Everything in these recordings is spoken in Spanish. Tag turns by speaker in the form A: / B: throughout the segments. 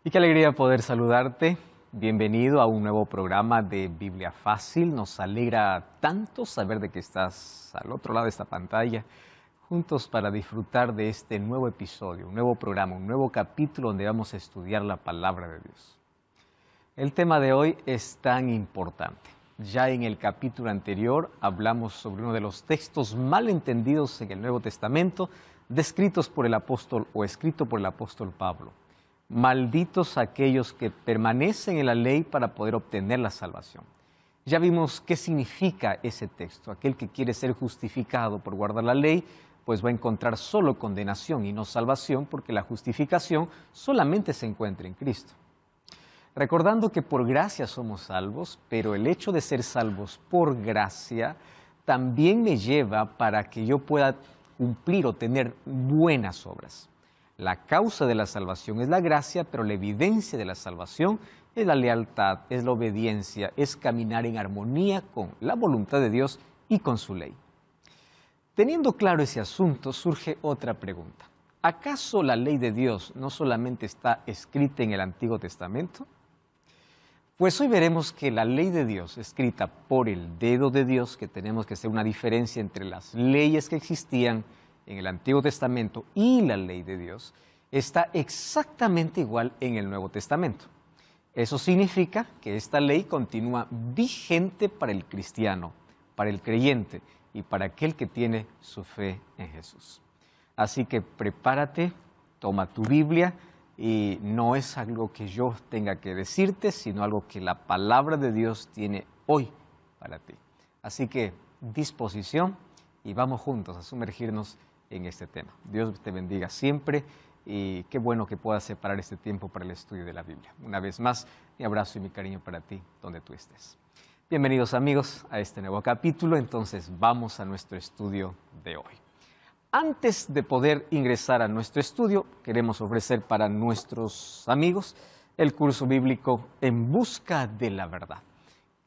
A: Y qué alegría poder saludarte. Bienvenido a un nuevo programa de Biblia Fácil. Nos alegra tanto saber de que estás al otro lado de esta pantalla, juntos para disfrutar de este nuevo episodio, un nuevo programa, un nuevo capítulo donde vamos a estudiar la palabra de Dios. El tema de hoy es tan importante. Ya en el capítulo anterior hablamos sobre uno de los textos mal entendidos en el Nuevo Testamento, descritos por el apóstol o escrito por el apóstol Pablo. Malditos aquellos que permanecen en la ley para poder obtener la salvación. Ya vimos qué significa ese texto. Aquel que quiere ser justificado por guardar la ley, pues va a encontrar solo condenación y no salvación, porque la justificación solamente se encuentra en Cristo. Recordando que por gracia somos salvos, pero el hecho de ser salvos por gracia también me lleva para que yo pueda cumplir o tener buenas obras. La causa de la salvación es la gracia, pero la evidencia de la salvación es la lealtad, es la obediencia, es caminar en armonía con la voluntad de Dios y con su ley. Teniendo claro ese asunto, surge otra pregunta. ¿Acaso la ley de Dios no solamente está escrita en el Antiguo Testamento? Pues hoy veremos que la ley de Dios, escrita por el dedo de Dios, que tenemos que hacer una diferencia entre las leyes que existían en el Antiguo Testamento y la ley de Dios, está exactamente igual en el Nuevo Testamento. Eso significa que esta ley continúa vigente para el cristiano, para el creyente y para aquel que tiene su fe en Jesús. Así que prepárate, toma tu Biblia y no es algo que yo tenga que decirte, sino algo que la palabra de Dios tiene hoy para ti. Así que disposición y vamos juntos a sumergirnos en este tema. Dios te bendiga siempre y qué bueno que puedas separar este tiempo para el estudio de la Biblia. Una vez más, mi abrazo y mi cariño para ti, donde tú estés. Bienvenidos amigos a este nuevo capítulo, entonces vamos a nuestro estudio de hoy. Antes de poder ingresar a nuestro estudio, queremos ofrecer para nuestros amigos el curso bíblico En Busca de la Verdad.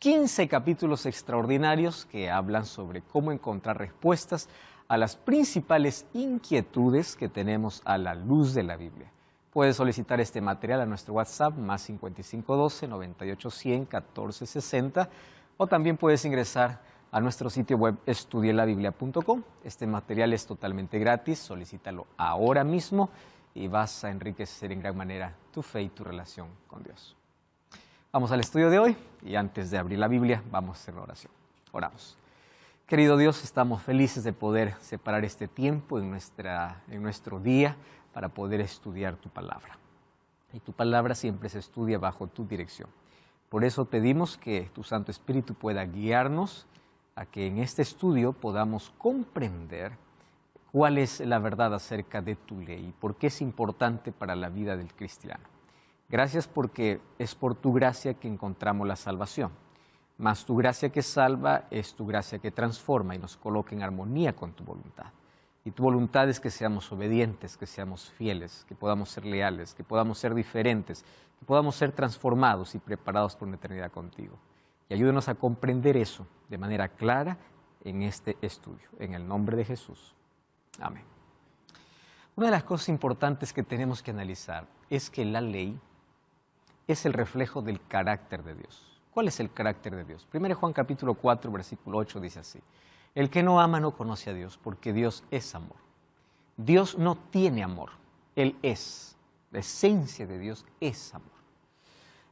A: 15 capítulos extraordinarios que hablan sobre cómo encontrar respuestas a las principales inquietudes que tenemos a la luz de la Biblia. Puedes solicitar este material a nuestro WhatsApp más 5512-9810-1460 o también puedes ingresar a nuestro sitio web estudielabiblia.com. Este material es totalmente gratis, solicítalo ahora mismo y vas a enriquecer en gran manera tu fe y tu relación con Dios. Vamos al estudio de hoy y antes de abrir la Biblia vamos a hacer una oración. Oramos. Querido Dios, estamos felices de poder separar este tiempo en nuestro día para poder estudiar tu palabra. Y tu palabra siempre se estudia bajo tu dirección. Por eso pedimos que tu Santo Espíritu pueda guiarnos a que en este estudio podamos comprender cuál es la verdad acerca de tu ley y por qué es importante para la vida del cristiano. Gracias porque es por tu gracia que encontramos la salvación. Mas tu gracia que salva es tu gracia que transforma y nos coloca en armonía con tu voluntad. Y tu voluntad es que seamos obedientes, que seamos fieles, que podamos ser leales, que podamos ser diferentes, que podamos ser transformados y preparados por una eternidad contigo. Y ayúdenos a comprender eso de manera clara en este estudio. En el nombre de Jesús. Amén. Una de las cosas importantes que tenemos que analizar es que la ley es el reflejo del carácter de Dios. ¿Cuál es el carácter de Dios? 1 Juan capítulo 4, versículo 8 dice así: el que no ama no conoce a Dios, porque Dios es amor. Dios no tiene amor, Él es. La esencia de Dios es amor.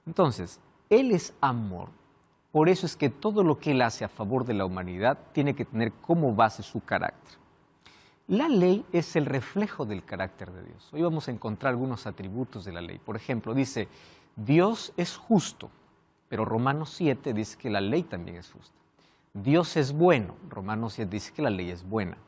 A: Entonces, Él es amor. Por eso es que todo lo que Él hace a favor de la humanidad tiene que tener como base su carácter. La ley es el reflejo del carácter de Dios. Hoy vamos a encontrar algunos atributos de la ley. Por ejemplo, dice, Dios es justo. Pero Romanos 7 dice que la ley también es justa. Dios es bueno. Romanos 7 dice que la ley es buena.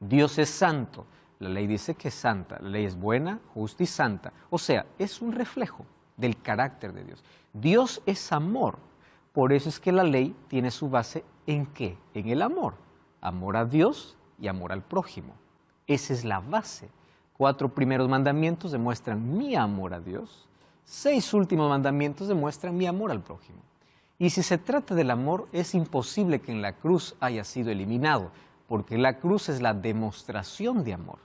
A: Dios es santo. La ley dice que es santa. La ley es buena, justa y santa. O sea, es un reflejo del carácter de Dios. Dios es amor. Por eso es que la ley tiene su base ¿en qué? En el amor. Amor a Dios y amor al prójimo. Esa es la base. 4 primeros mandamientos demuestran mi amor a Dios. 6 últimos mandamientos demuestran mi amor al prójimo. Y si se trata del amor, es imposible que en la cruz haya sido eliminado, porque la cruz es la demostración de amor.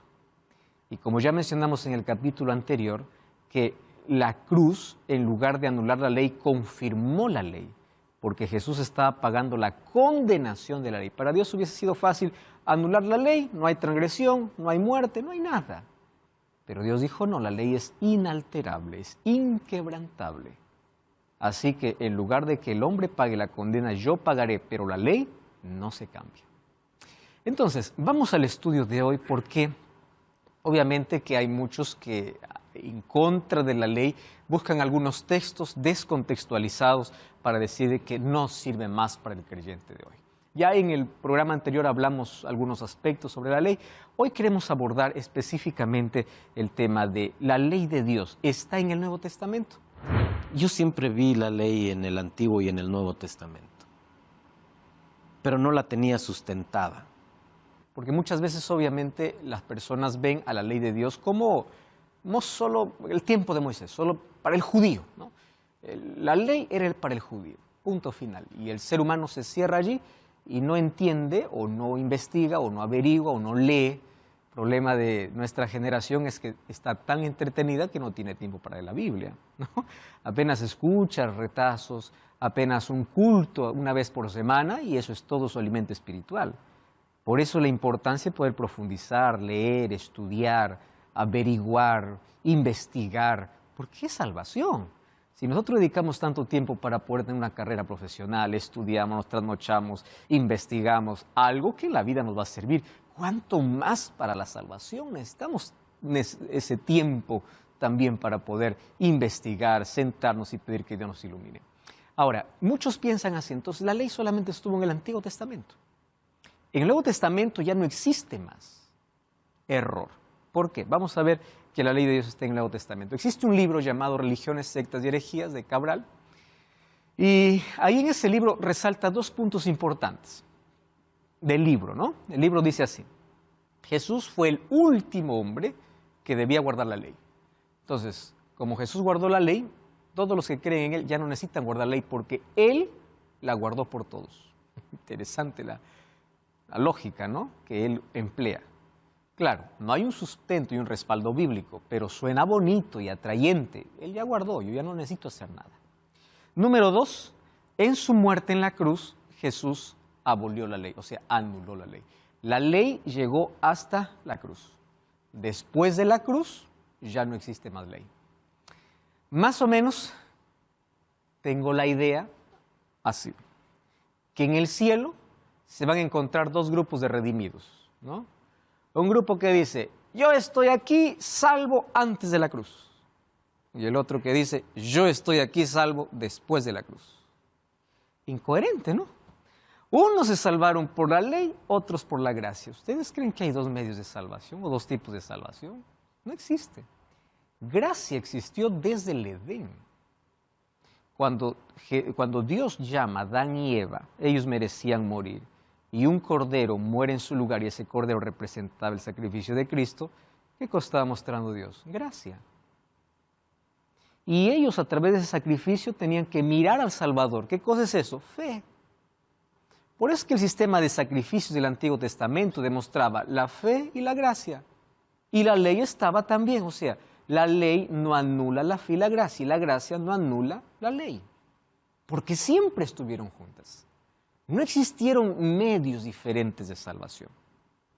A: Y como ya mencionamos en el capítulo anterior, que la cruz, en lugar de anular la ley, confirmó la ley, porque Jesús estaba pagando la condenación de la ley. Para Dios hubiese sido fácil anular la ley, no hay transgresión, no hay muerte, no hay nada. Pero Dios dijo, no, la ley es inalterable, es inquebrantable. Así que en lugar de que el hombre pague la condena, yo pagaré, pero la ley no se cambia. Entonces, vamos al estudio de hoy porque obviamente que hay muchos que en contra de la ley buscan algunos textos descontextualizados para decir que no sirve más para el creyente de hoy. Ya en el programa anterior hablamos algunos aspectos sobre la ley. Hoy queremos abordar específicamente el tema de la ley de Dios. ¿Está en el Nuevo Testamento?
B: Yo siempre vi la ley en el Antiguo y en el Nuevo Testamento, pero no la tenía sustentada.
A: Porque muchas veces obviamente las personas ven a la ley de Dios como no solo el tiempo de Moisés, solo para el judío, ¿no? La ley era para el judío, punto final. Y el ser humano se cierra allí y no entiende o no investiga o no averigua o no lee. El problema de nuestra generación es que está tan entretenida que no tiene tiempo para la Biblia, ¿no? Apenas escucha retazos, apenas un culto una vez por semana y eso es todo su alimento espiritual. Por eso la importancia de poder profundizar, leer, estudiar, averiguar, investigar. ¿Por qué salvación? Si nosotros dedicamos tanto tiempo para poder tener una carrera profesional, estudiamos, nos trasnochamos, investigamos, algo que en la vida nos va a servir, ¿cuánto más para la salvación? Necesitamos ese tiempo también para poder investigar, sentarnos y pedir que Dios nos ilumine. Ahora, muchos piensan así, entonces la ley solamente estuvo en el Antiguo Testamento. En el Nuevo Testamento ya no existe más. Error. ¿Por qué? Vamos a ver que la ley de Dios está en el Nuevo Testamento. Existe un libro llamado Religiones, Sectas y Herejías de Cabral. Y ahí en ese libro resalta dos puntos importantes del libro, ¿no? El libro dice así: Jesús fue el último hombre que debía guardar la ley. Entonces, como Jesús guardó la ley, todos los que creen en Él ya no necesitan guardar la ley porque Él la guardó por todos. Interesante la lógica, ¿no?, que Él emplea. Claro, no hay un sustento y un respaldo bíblico, pero suena bonito y atrayente. Él ya guardó, yo ya no necesito hacer nada. Número 2, en su muerte en la cruz, Jesús abolió la ley, o sea, anuló la ley. La ley llegó hasta la cruz. Después de la cruz, ya no existe más ley. Más o menos, tengo la idea así, que en el cielo se van a encontrar dos grupos de redimidos, ¿no? Un grupo que dice, yo estoy aquí salvo antes de la cruz. Y el otro que dice, yo estoy aquí salvo después de la cruz. Incoherente, ¿no? Unos se salvaron por la ley, otros por la gracia. ¿Ustedes creen que hay dos medios de salvación o dos tipos de salvación? No existe. Gracia existió desde el Edén. Cuando Dios llama a Adán y Eva, ellos merecían morir. Y un cordero muere en su lugar y ese cordero representaba el sacrificio de Cristo. ¿Qué cosa estaba mostrando Dios? Gracia. Y ellos a través de ese sacrificio tenían que mirar al Salvador. ¿Qué cosa es eso? Fe. Por eso es que el sistema de sacrificios del Antiguo Testamento demostraba la fe y la gracia. Y la ley estaba también, o sea, la ley no anula la fe y la gracia no anula la ley. Porque siempre estuvieron juntas. No existieron medios diferentes de salvación.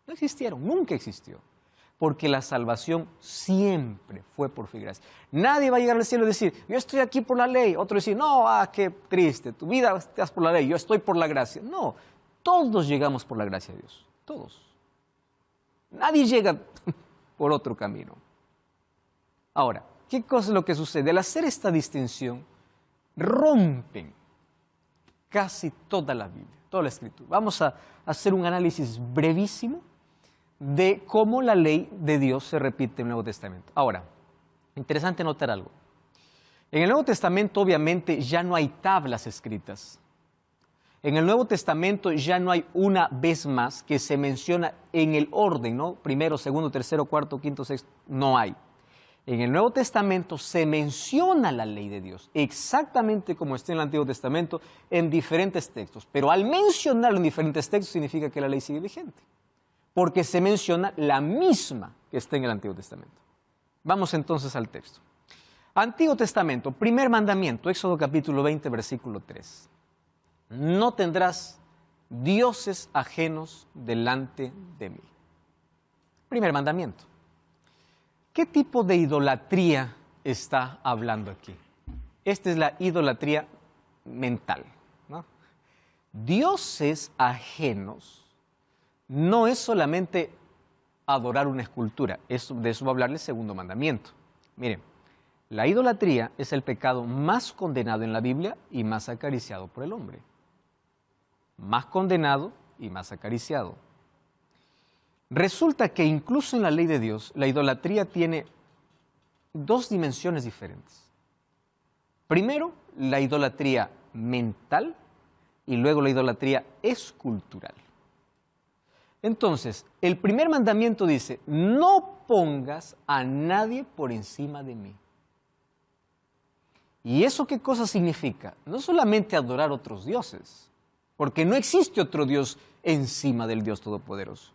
A: No existieron, nunca existió. Porque la salvación siempre fue por fe y gracia. Nadie va a llegar al cielo y decir, yo estoy aquí por la ley. Otro decir, no, qué triste, tu vida estás por la ley, yo estoy por la gracia. No, todos llegamos por la gracia de Dios, todos. Nadie llega por otro camino. Ahora, ¿qué cosa es lo que sucede? Al hacer esta distinción, rompen casi toda la Biblia, toda la Escritura. Vamos a hacer un análisis brevísimo de cómo la ley de Dios se repite en el Nuevo Testamento. Ahora, interesante notar algo. En el Nuevo Testamento obviamente ya no hay tablas escritas. En el Nuevo Testamento ya no hay una vez más que se menciona en el orden, ¿no? Primero, segundo, tercero, cuarto, quinto, sexto, no hay. En el Nuevo Testamento se menciona la ley de Dios, exactamente como está en el Antiguo Testamento, en diferentes textos. Pero al mencionarlo en diferentes textos significa que la ley sigue vigente, porque se menciona la misma que está en el Antiguo Testamento. Vamos entonces al texto. Antiguo Testamento, primer mandamiento, Éxodo capítulo 20, versículo 3. No tendrás dioses ajenos delante de mí. Primer mandamiento. ¿Qué tipo de idolatría está hablando aquí? Esta es la idolatría mental, ¿no? Dioses ajenos no es solamente adorar una escultura, de eso va a hablar el segundo mandamiento. Miren, la idolatría es el pecado más condenado en la Biblia y más acariciado por el hombre. Más condenado y más acariciado. Resulta que incluso en la ley de Dios, la idolatría tiene dos dimensiones diferentes. Primero, la idolatría mental y luego la idolatría escultural. Entonces, el primer mandamiento dice, no pongas a nadie por encima de mí. ¿Y eso qué cosa significa? No solamente adorar otros dioses, porque no existe otro Dios encima del Dios Todopoderoso.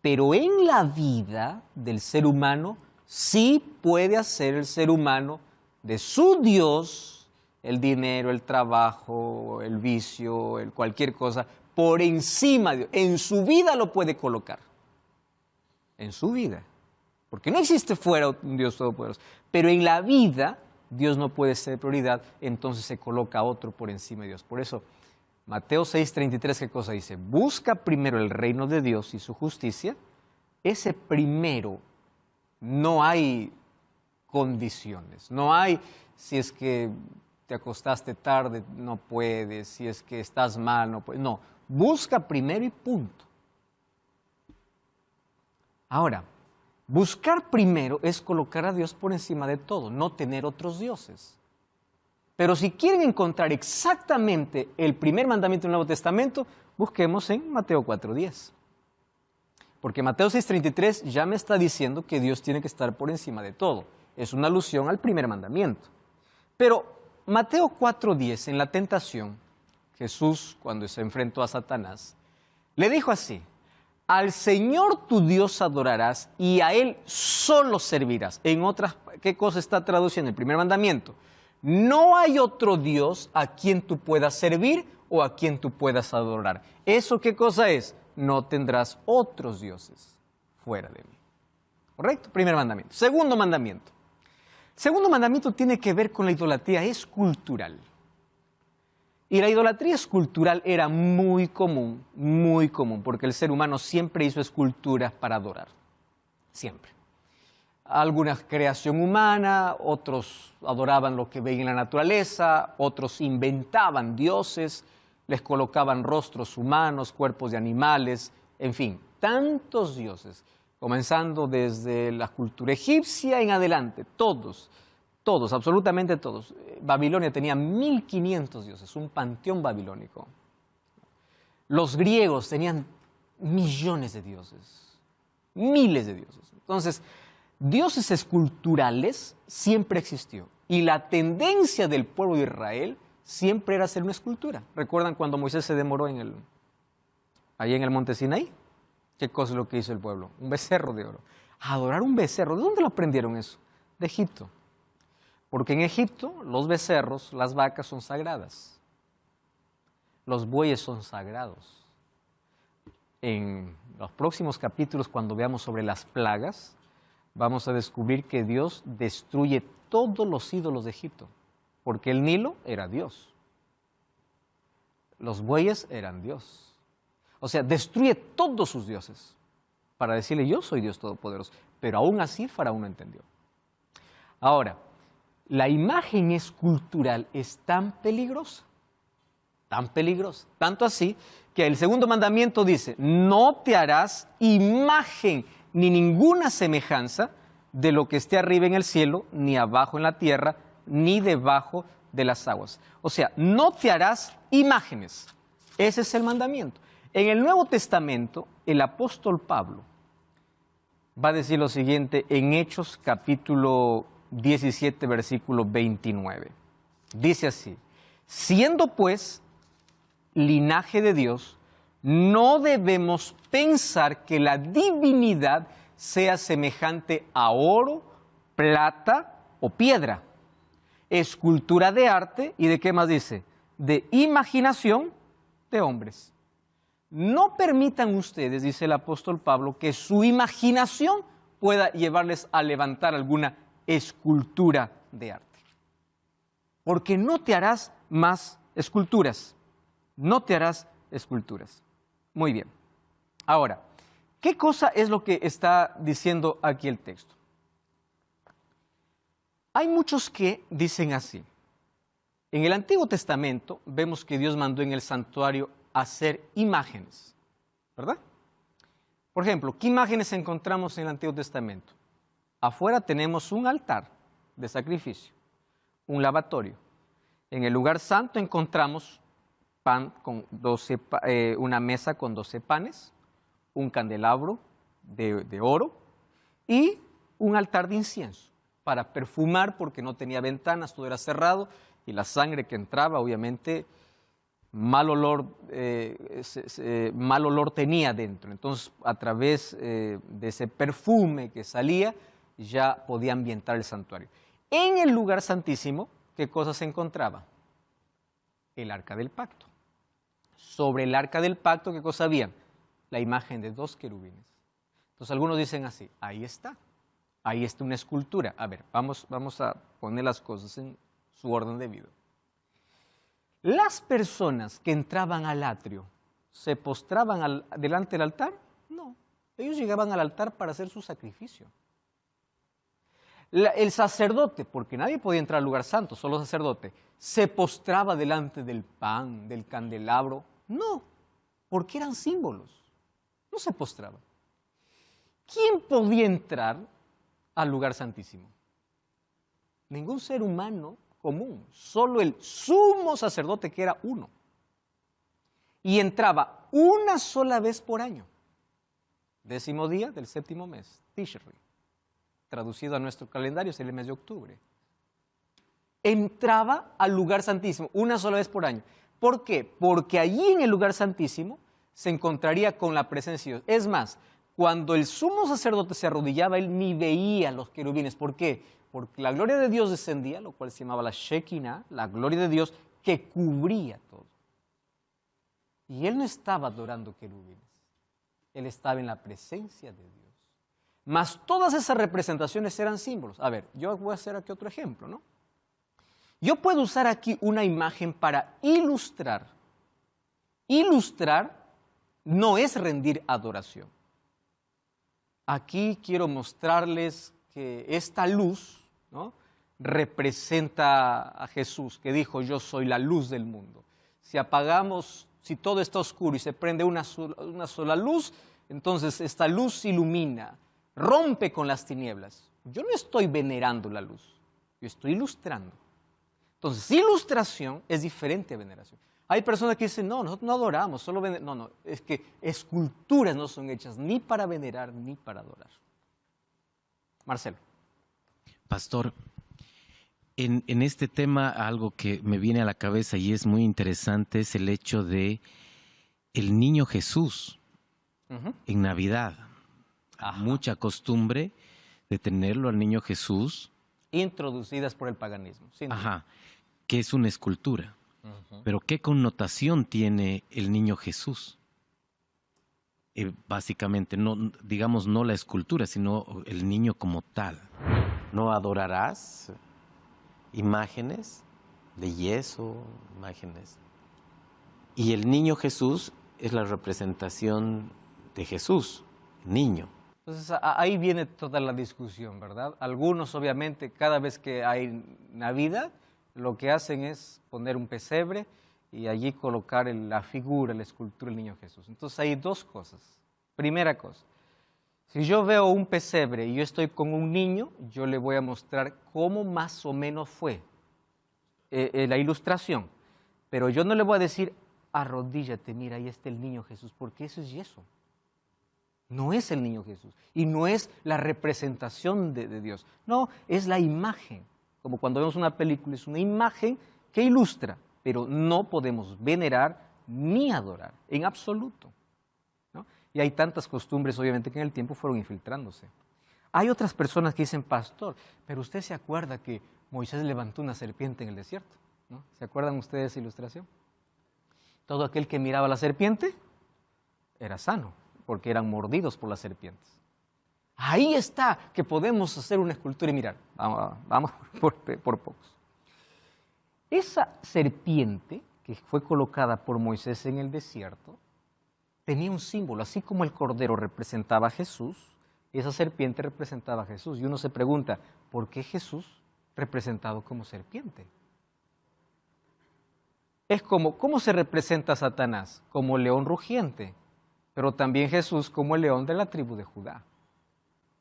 A: Pero en la vida del ser humano, sí puede hacer el ser humano de su Dios, el dinero, el trabajo, el vicio, cualquier cosa, por encima de Dios. En su vida lo puede colocar. En su vida. Porque no existe fuera un Dios Todopoderoso. Pero en la vida, Dios no puede ser prioridad, entonces se coloca otro por encima de Dios. Por eso, Mateo 6:33, ¿qué cosa dice? Busca primero el reino de Dios y su justicia. Ese primero, no hay condiciones. No hay, si es que te acostaste tarde, no puedes. Si es que estás mal, no puedes. No, busca primero y punto. Ahora, buscar primero es colocar a Dios por encima de todo, no tener otros dioses. Pero si quieren encontrar exactamente el primer mandamiento del Nuevo Testamento, busquemos en Mateo 4:10. Porque Mateo 6:33 ya me está diciendo que Dios tiene que estar por encima de todo. Es una alusión al primer mandamiento. Pero Mateo 4:10, en la tentación, Jesús, cuando se enfrentó a Satanás, le dijo así, al Señor tu Dios adorarás y a Él solo servirás. En otras, ¿qué cosa está traduciendo el primer mandamiento? No hay otro Dios a quien tú puedas servir o a quien tú puedas adorar. ¿Eso qué cosa es? No tendrás otros dioses fuera de mí. ¿Correcto? Primer mandamiento. Segundo mandamiento. Segundo mandamiento tiene que ver con la idolatría escultural. Y la idolatría escultural era muy común, porque el ser humano siempre hizo esculturas para adorar. Siempre. Alguna creación humana, otros adoraban lo que veían en la naturaleza, otros inventaban dioses, les colocaban rostros humanos, cuerpos de animales, en fin, tantos dioses, comenzando desde la cultura egipcia en adelante, todos, absolutamente todos. Babilonia tenía 1500 dioses, un panteón babilónico. Los griegos tenían millones de dioses, miles de dioses. Entonces, dioses esculturales siempre existió. Y la tendencia del pueblo de Israel siempre era hacer una escultura. ¿Recuerdan cuando Moisés se demoró ahí en el monte Sinaí? ¿Qué cosa es lo que hizo el pueblo? Un becerro de oro. Adorar un becerro. ¿De dónde lo aprendieron eso? De Egipto. Porque en Egipto los becerros, las vacas son sagradas. Los bueyes son sagrados. En los próximos capítulos, cuando veamos sobre las plagas, vamos a descubrir que Dios destruye todos los ídolos de Egipto, porque el Nilo era Dios. Los bueyes eran Dios. O sea, destruye todos sus dioses para decirle, yo soy Dios Todopoderoso. Pero aún así Faraón no entendió. Ahora, la imagen escultural es tan peligrosa, tanto así que el segundo mandamiento dice, no te harás imagen ni ninguna semejanza de lo que esté arriba en el cielo, ni abajo en la tierra, ni debajo de las aguas. O sea, no te harás imágenes. Ese es el mandamiento. En el Nuevo Testamento, el apóstol Pablo va a decir lo siguiente en Hechos capítulo 17, versículo 29. Dice así, siendo pues linaje de Dios, no debemos pensar que la divinidad sea semejante a oro, plata, o piedra. Escultura de arte, ¿y de qué más dice? De imaginación de hombres. No permitan ustedes, dice el apóstol Pablo, que su imaginación pueda llevarles a levantar alguna escultura de arte. Porque no te harás más esculturas. No te harás esculturas. Muy bien. Ahora, ¿qué cosa es lo que está diciendo aquí el texto? Hay muchos que dicen así. En el Antiguo Testamento vemos que Dios mandó en el santuario hacer imágenes, ¿verdad? Por ejemplo, ¿qué imágenes encontramos en el Antiguo Testamento? Afuera tenemos un altar de sacrificio, un lavatorio. En el lugar santo encontramos pan con una mesa con 12 panes, un candelabro de oro y un altar de incienso para perfumar porque no tenía ventanas, todo era cerrado y la sangre que entraba obviamente mal olor tenía dentro. Entonces a través de ese perfume que salía ya podía ambientar el santuario. En el lugar santísimo, ¿qué cosa se encontraba? El arca del pacto. Sobre el arca del pacto, ¿qué cosa había? La imagen de 2 querubines. Entonces algunos dicen así, ahí está una escultura. A ver, vamos a poner las cosas en su orden debido. ¿Las personas que entraban al atrio se postraban delante del altar? No, ellos llegaban al altar para hacer su sacrificio. El sacerdote, porque nadie podía entrar al lugar santo, solo el sacerdote, ¿se postraba delante del pan, del candelabro? No, porque eran símbolos, no se postraba. ¿Quién podía entrar al lugar santísimo? Ningún ser humano común, solo el sumo sacerdote, que era uno. Y entraba una sola vez por año, 10º día del 7º mes, Tishri. Traducido a nuestro calendario es el mes de octubre. Entraba al lugar santísimo una sola vez por año. ¿Por qué? Porque allí en el lugar santísimo se encontraría con la presencia de Dios. Es más, cuando el sumo sacerdote se arrodillaba, él ni veía los querubines. ¿Por qué? Porque la gloria de Dios descendía, lo cual se llamaba la Shekinah, la gloria de Dios que cubría todo. Y él no estaba adorando querubines, él estaba en la presencia de Dios. Mas todas esas representaciones eran símbolos. A ver, yo voy a hacer aquí otro ejemplo, ¿no? Yo puedo usar aquí una imagen para ilustrar. Ilustrar no es rendir adoración. Aquí quiero mostrarles que esta luz, ¿no?, representa a Jesús, que dijo, yo soy la luz del mundo. Si todo está oscuro y se prende una sola luz, entonces esta luz ilumina, rompe con las tinieblas. Yo no estoy venerando la luz, yo estoy ilustrando. Entonces, ilustración es diferente a veneración. Hay personas que dicen, no, nosotros no adoramos, solo veneramos. No, es que esculturas no son hechas ni para venerar ni para adorar. Marcelo.
B: Pastor, en este tema algo que me viene a la cabeza y es muy interesante es el hecho de el niño Jesús en Navidad. Ajá. Mucha costumbre de tenerlo al niño Jesús.
A: Introducidas por el paganismo.
B: Ajá, que es una escultura. Pero ¿qué connotación tiene el niño Jesús? Básicamente, no, digamos, no la escultura, sino el niño como tal. No adorarás imágenes de yeso, imágenes. Y el niño Jesús es la representación de Jesús, niño.
A: Entonces ahí viene toda la discusión, ¿verdad? Algunos obviamente cada vez que hay Navidad lo que hacen es poner un pesebre y allí colocar la figura, la escultura del niño Jesús. Entonces hay dos cosas. Primera cosa, si yo veo un pesebre y yo estoy con un niño, yo le voy a mostrar cómo más o menos fue la ilustración. Pero yo no le voy a decir, arrodíllate, mira, ahí está el niño Jesús, porque eso es yeso. No es el niño Jesús y no es la representación de Dios. No, es la imagen. Como cuando vemos una película, es una imagen que ilustra, pero no podemos venerar ni adorar, en absoluto, ¿no? Y hay tantas costumbres, obviamente, que en el tiempo fueron infiltrándose. Hay otras personas que dicen, pastor, pero usted se acuerda que Moisés levantó una serpiente en el desierto, ¿no? ¿Se acuerdan ustedes de esa ilustración? Todo aquel que miraba a la serpiente era sano, porque eran mordidos por las serpientes. Ahí está que podemos hacer una escultura y mirar. Vamos por pocos. Esa serpiente que fue colocada por Moisés en el desierto tenía un símbolo, así como el cordero representaba a Jesús, esa serpiente representaba a Jesús. Y uno se pregunta, ¿por qué Jesús representado como serpiente? Es como, ¿cómo se representa a Satanás? Como león rugiente, pero también Jesús como el león de la tribu de Judá.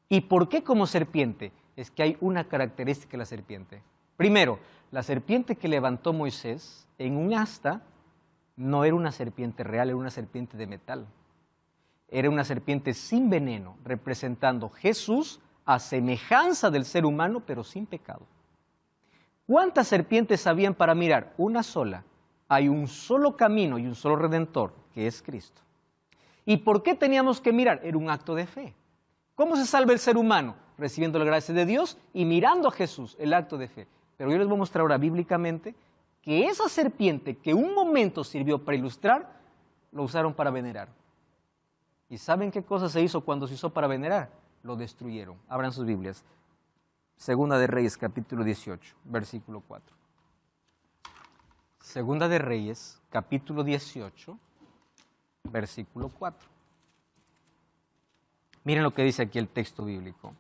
A: ¿Y por qué como serpiente? Es que hay una característica de la serpiente. Primero, la serpiente que levantó Moisés en un asta no era una serpiente real, era una serpiente de metal. Era una serpiente sin veneno, representando Jesús a semejanza del ser humano, pero sin pecado. ¿Cuántas serpientes habían para mirar? Una sola. Hay un solo camino y un solo redentor, que es Cristo. ¿Y por qué teníamos que mirar? Era un acto de fe. ¿Cómo se salva el ser humano? Recibiendo la gracia de Dios y mirando a Jesús, el acto de fe. Pero yo les voy a mostrar ahora bíblicamente que esa serpiente que un momento sirvió para ilustrar, lo usaron para venerar. ¿Y saben qué cosa se hizo cuando se usó para venerar? Lo destruyeron. Abran sus Biblias. Segunda de Reyes, capítulo 18, versículo 4. Segunda de Reyes, capítulo 18, versículo 4. Miren lo que dice aquí el texto bíblico.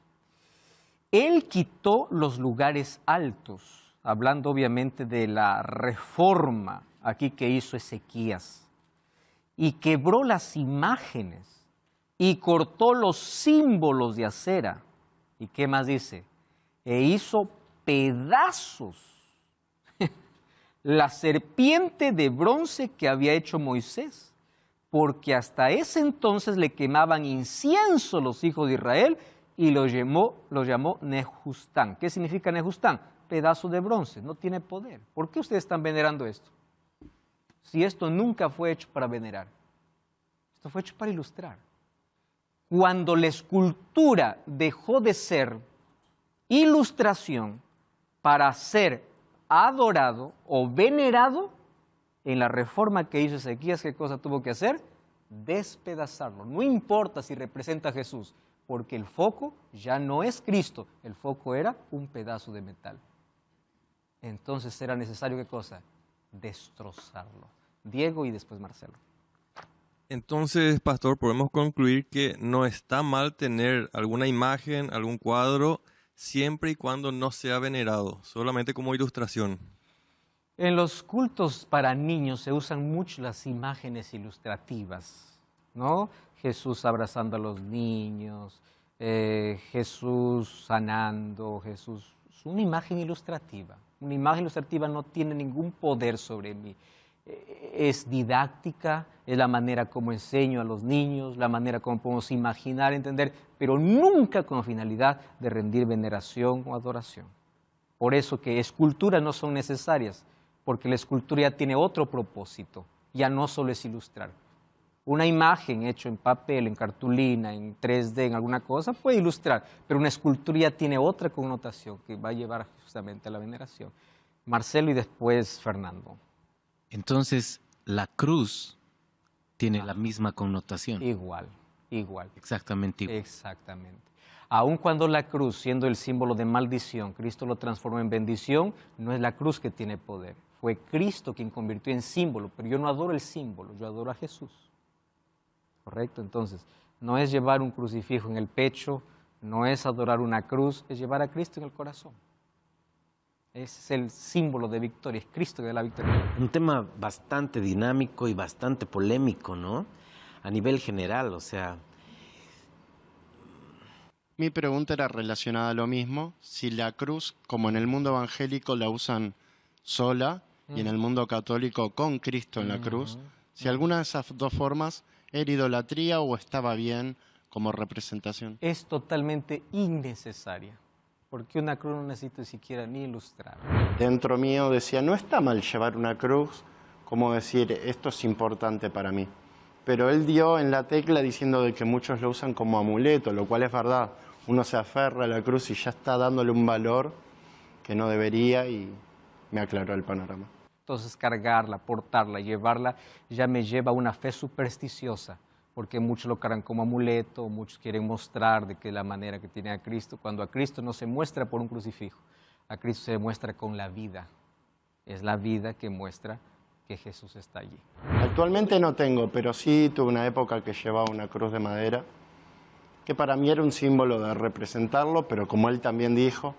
A: Él quitó los lugares altos, hablando obviamente de la reforma aquí que hizo Ezequías, y quebró las imágenes, y cortó los símbolos de acera. ¿Y qué más dice? E hizo pedazos la serpiente de bronce que había hecho Moisés, porque hasta ese entonces le quemaban incienso los hijos de Israel y lo llamó Nehustán. ¿Qué significa Nehustán? Pedazo de bronce, no tiene poder. ¿Por qué ustedes están venerando esto? Si esto nunca fue hecho para venerar, esto fue hecho para ilustrar. Cuando la escultura dejó de ser ilustración para ser adorado o venerado, en la reforma que hizo Ezequías, ¿qué cosa tuvo que hacer? Despedazarlo. No importa si representa a Jesús, porque el foco ya no es Cristo, el foco era un pedazo de metal. Entonces era necesario, ¿qué cosa? Destrozarlo. Diego y después Marcelo.
C: Entonces, pastor, podemos concluir que no está mal tener alguna imagen, algún cuadro, siempre y cuando no sea venerado, solamente como ilustración.
A: En los cultos para niños se usan mucho las imágenes ilustrativas, ¿no? Jesús abrazando a los niños, Jesús sanando, Jesús. Es una imagen ilustrativa. Una imagen ilustrativa no tiene ningún poder sobre mí. Es didáctica, es la manera como enseño a los niños, la manera como podemos imaginar, entender, pero nunca con finalidad de rendir veneración o adoración. Por eso que esculturas no son necesarias, porque la escultura ya tiene otro propósito, ya no solo es ilustrar. Una imagen hecha en papel, en cartulina, en 3D, en alguna cosa, puede ilustrar, pero una escultura ya tiene otra connotación que va a llevar justamente a la veneración. Marcelo y después Fernando.
B: Entonces, la cruz tiene la misma connotación.
A: Igual.
B: Exactamente igual.
A: Exactamente. Aun cuando la cruz, siendo el símbolo de maldición, Cristo lo transformó en bendición, no es la cruz que tiene poder. Fue Cristo quien convirtió en símbolo, pero yo no adoro el símbolo, yo adoro a Jesús. ¿Correcto? Entonces, no es llevar un crucifijo en el pecho, no es adorar una cruz, es llevar a Cristo en el corazón. Ese es el símbolo de victoria, es Cristo que da la victoria.
B: Un tema bastante dinámico y bastante polémico, ¿no? A nivel general, o sea.
D: Mi pregunta era relacionada a lo mismo. Si la cruz, como en el mundo evangélico, la usan sola y en el mundo católico con Cristo en la cruz, si alguna de esas dos formas era idolatría o estaba bien como representación.
A: Es totalmente innecesaria, porque una cruz no necesita siquiera ni ilustrar.
D: Dentro mío decía, no está mal llevar una cruz, como decir, esto es importante para mí. pero él dio en la tecla diciendo de que muchos lo usan como amuleto, lo cual es verdad. Uno se aferra a la cruz y ya está dándole un valor que no debería, y me aclaró el panorama.
A: Entonces cargarla, portarla, llevarla, ya me lleva a una fe supersticiosa, porque muchos lo cargan como amuleto, muchos quieren mostrar de que la manera que tiene a Cristo, cuando a Cristo no se muestra por un crucifijo, a Cristo se muestra con la vida. Es la vida que muestra que Jesús está allí.
D: Actualmente no tengo, pero sí tuve una época que llevaba una cruz de madera, que para mí era un símbolo de representarlo, pero como él también dijo,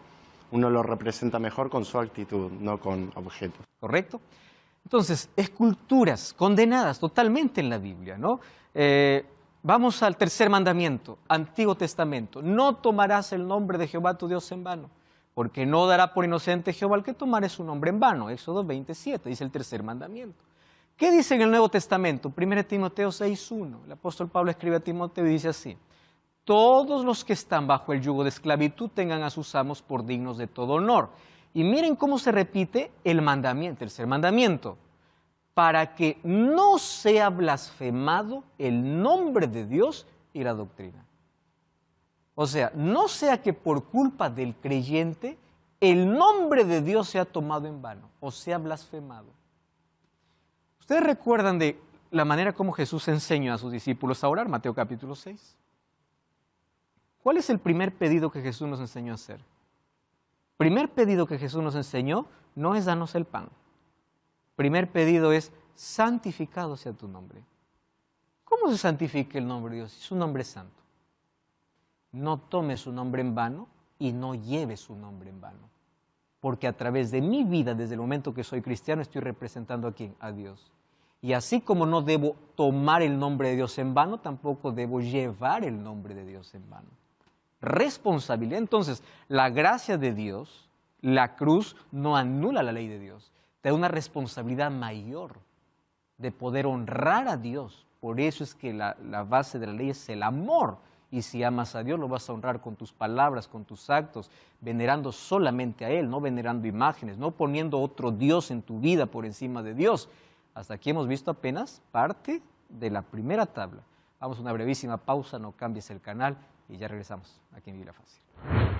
D: uno lo representa mejor con su actitud, no con objetos.
A: ¿Correcto? Entonces, esculturas condenadas totalmente en la Biblia, ¿no? Vamos al tercer mandamiento, Antiguo Testamento. No tomarás el nombre de Jehová tu Dios en vano, porque no dará por inocente Jehová al que tomare su nombre en vano. Éxodo 27, dice el tercer mandamiento. ¿Qué dice en el Nuevo Testamento? 1 Timoteo 6:1. El apóstol Pablo escribe a Timoteo y dice así: todos los que están bajo el yugo de esclavitud tengan a sus amos por dignos de todo honor. Y miren cómo se repite el mandamiento, el tercer mandamiento: para que no sea blasfemado el nombre de Dios y la doctrina. O sea, no sea que por culpa del creyente el nombre de Dios sea tomado en vano o sea blasfemado. ¿Ustedes recuerdan de la manera como Jesús enseñó a sus discípulos a orar? Mateo capítulo 6. ¿Cuál es el primer pedido que Jesús nos enseñó a hacer? El primer pedido que Jesús nos enseñó no es danos el pan. El primer pedido es santificado sea tu nombre. ¿Cómo se santifica el nombre de Dios? Es un nombre santo. No tome su nombre en vano y no lleve su nombre en vano. Porque a través de mi vida, desde el momento que soy cristiano, estoy representando a ¿quién? A Dios. Y así como no debo tomar el nombre de Dios en vano, tampoco debo llevar el nombre de Dios en vano. Responsabilidad. Entonces, la gracia de Dios, la cruz, no anula la ley de Dios. Te da una responsabilidad mayor de poder honrar a Dios. Por eso es que la base de la ley es el amor. Y si amas a Dios, lo vas a honrar con tus palabras, con tus actos, venerando solamente a Él, no venerando imágenes, no poniendo otro Dios en tu vida por encima de Dios. Hasta aquí hemos visto apenas parte de la primera tabla. Vamos a una brevísima pausa, no cambies el canal y ya regresamos aquí en Biblia Fácil.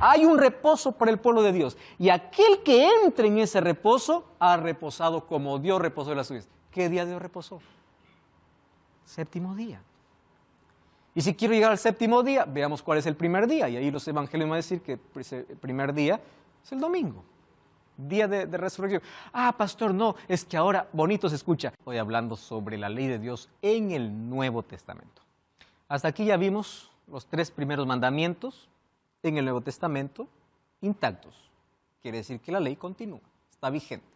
A: Hay un reposo para el pueblo de Dios y aquel que entre en ese reposo ha reposado como Dios reposó en las suyas. ¿Qué día Dios reposó? Séptimo día. Y si quiero llegar al séptimo día, veamos cuál es el primer día. Y ahí los evangelios van a decir que el primer día es el domingo, día de resurrección. Ah, pastor, no, es que ahora bonito se escucha. Estoy hablando sobre la ley de Dios en el Nuevo Testamento. Hasta aquí ya vimos los tres primeros mandamientos en el Nuevo Testamento intactos. Quiere decir que la ley continúa, está vigente.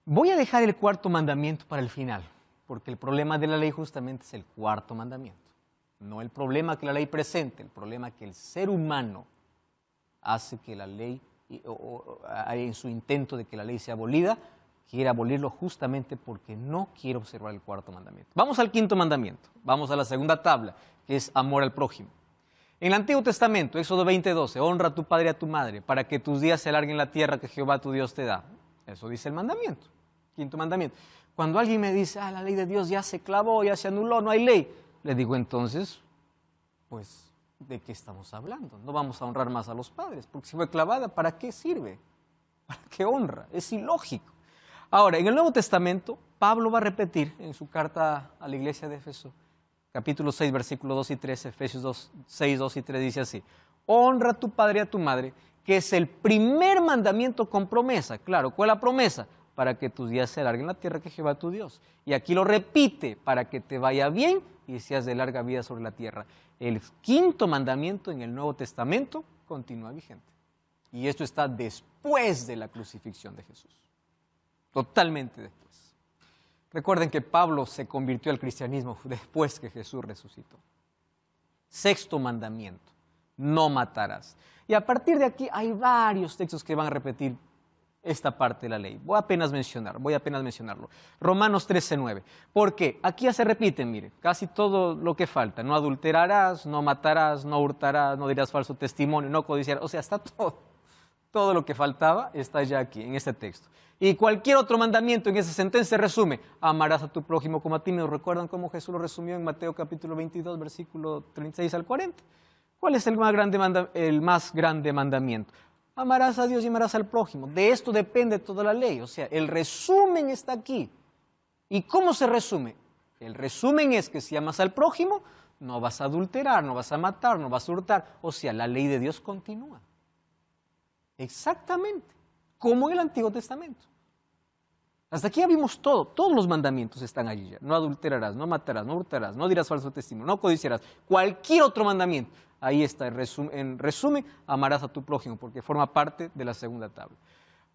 A: Voy a dejar el cuarto mandamiento para el final, porque el problema de la ley justamente es el cuarto mandamiento. No el problema que la ley presente, el problema que el ser humano hace que la ley, en su intento de que la ley sea abolida, quiere abolirlo justamente porque no quiere observar el cuarto mandamiento. Vamos al quinto mandamiento, vamos a la segunda tabla, que es amor al prójimo. En el Antiguo Testamento, Éxodo 20:12, honra a tu padre y a tu madre para que tus días se alarguen en la tierra que Jehová tu Dios te da. Eso dice el mandamiento, quinto mandamiento. Cuando alguien me dice, la ley de Dios ya se clavó, ya se anuló, no hay ley, le digo entonces, pues, ¿de qué estamos hablando? No vamos a honrar más a los padres, porque si fue clavada, ¿para qué sirve? ¿Para qué honra? Es ilógico. Ahora, en el Nuevo Testamento, Pablo va a repetir en su carta a la iglesia de Éfeso, capítulo 6, versículos 2 y 3, Efesios 6, 2 y 3, dice así: honra a tu padre y a tu madre, que es el primer mandamiento con promesa. Claro, ¿cuál es la promesa? Para que tus días se alarguen en la tierra que Jehová tu Dios. Y aquí lo repite, para que te vaya bien y seas de larga vida sobre la tierra. El quinto mandamiento en el Nuevo Testamento continúa vigente. Y esto está después de la crucifixión de Jesús. Totalmente después. Recuerden que Pablo se convirtió al cristianismo después que Jesús resucitó. Sexto mandamiento: no matarás. Y a partir de aquí hay varios textos que van a repetir esta parte de la ley. Voy apenas mencionarlo. Romanos 13:9. ¿Por qué? Aquí ya se repite, mire, casi todo lo que falta. No adulterarás, no matarás, no hurtarás, no dirás falso testimonio, no codiciarás. O sea, está todo. Todo lo que faltaba está ya aquí, en este texto. Y cualquier otro mandamiento en esa sentencia resume, amarás a tu prójimo como a ti mismo. ¿Recuerdan cómo Jesús lo resumió en Mateo capítulo 22, versículo 36 al 40? ¿Cuál es el más grande mandamiento? Amarás a Dios y amarás al prójimo. De esto depende toda la ley. O sea, el resumen está aquí. ¿Y cómo se resume? El resumen es que si amas al prójimo, no vas a adulterar, no vas a matar, no vas a hurtar. O sea, la ley de Dios continúa. Exactamente, como en el Antiguo Testamento. Hasta aquí ya vimos todo, todos los mandamientos están allí ya. No adulterarás, no matarás, no hurtarás, no dirás falso testimonio, no codiciarás. Cualquier otro mandamiento, ahí está, en resumen, amarás a tu prójimo, porque forma parte de la segunda tabla.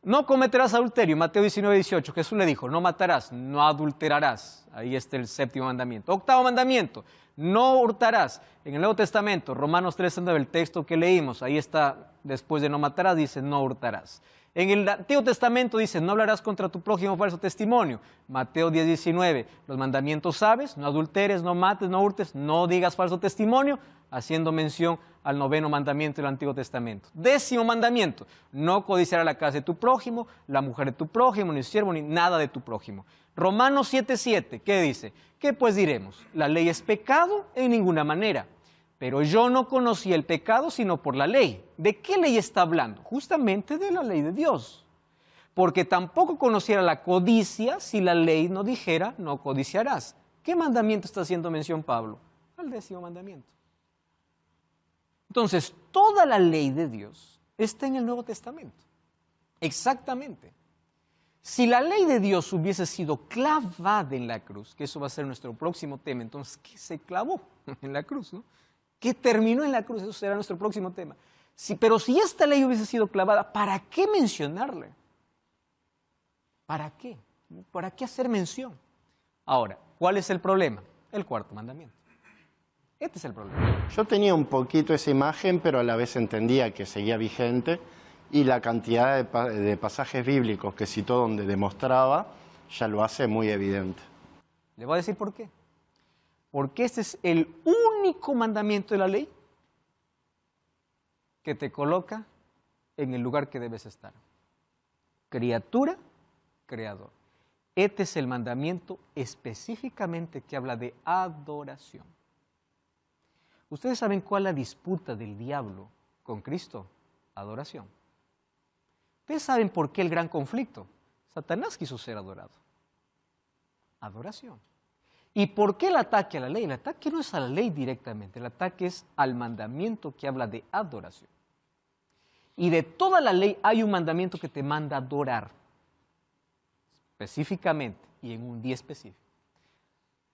A: No cometerás adulterio, Mateo 19, 18, Jesús le dijo, no matarás, no adulterarás. Ahí está el séptimo mandamiento. Octavo mandamiento, no hurtarás. En el Nuevo Testamento, Romanos 3, 9, el texto que leímos, ahí está, después de no matarás, dice no hurtarás. En el Antiguo Testamento dice, no hablarás contra tu prójimo falso testimonio. Mateo 10, 19, los mandamientos sabes, no adulteres, no mates, no hurtes, no digas falso testimonio, haciendo mención al noveno mandamiento del Antiguo Testamento. Décimo mandamiento, no codiciarás la casa de tu prójimo, la mujer de tu prójimo, ni siervo, ni nada de tu prójimo. Romanos 7, 7, ¿qué dice? ¿Qué pues diremos? ¿La ley es pecado? En ninguna manera. Pero yo no conocía el pecado sino por la ley. ¿De qué ley está hablando? Justamente de la ley de Dios. Porque tampoco conociera la codicia si la ley no dijera no codiciarás. ¿Qué mandamiento está haciendo mención Pablo? Al décimo mandamiento. Entonces, toda la ley de Dios está en el Nuevo Testamento. Exactamente. Si la ley de Dios hubiese sido clavada en la cruz, que eso va a ser nuestro próximo tema, entonces, ¿qué se clavó en la cruz, no? ¿Qué terminó en la cruz? Eso será nuestro próximo tema. Pero si esta ley hubiese sido clavada, ¿para qué mencionarle? ¿Para qué? ¿Para qué hacer mención? Ahora, ¿cuál es el problema? El cuarto mandamiento. Este es el problema.
D: Yo tenía un poquito esa imagen, pero a la vez entendía que seguía vigente y la cantidad de pasajes bíblicos que citó donde demostraba ya lo hace muy evidente.
A: Le voy a decir por qué. Porque este es el único mandamiento de la ley que te coloca en el lugar que debes estar. Criatura, creador. Este es el mandamiento específicamente que habla de adoración. ¿Ustedes saben cuál es la disputa del diablo con Cristo? Adoración. ¿Ustedes saben por qué el gran conflicto? Satanás quiso ser adorado. Adoración. ¿Y por qué el ataque a la ley? El ataque no es a la ley directamente, el ataque es al mandamiento que habla de adoración. Y de toda la ley hay un mandamiento que te manda a adorar, específicamente y en un día específico.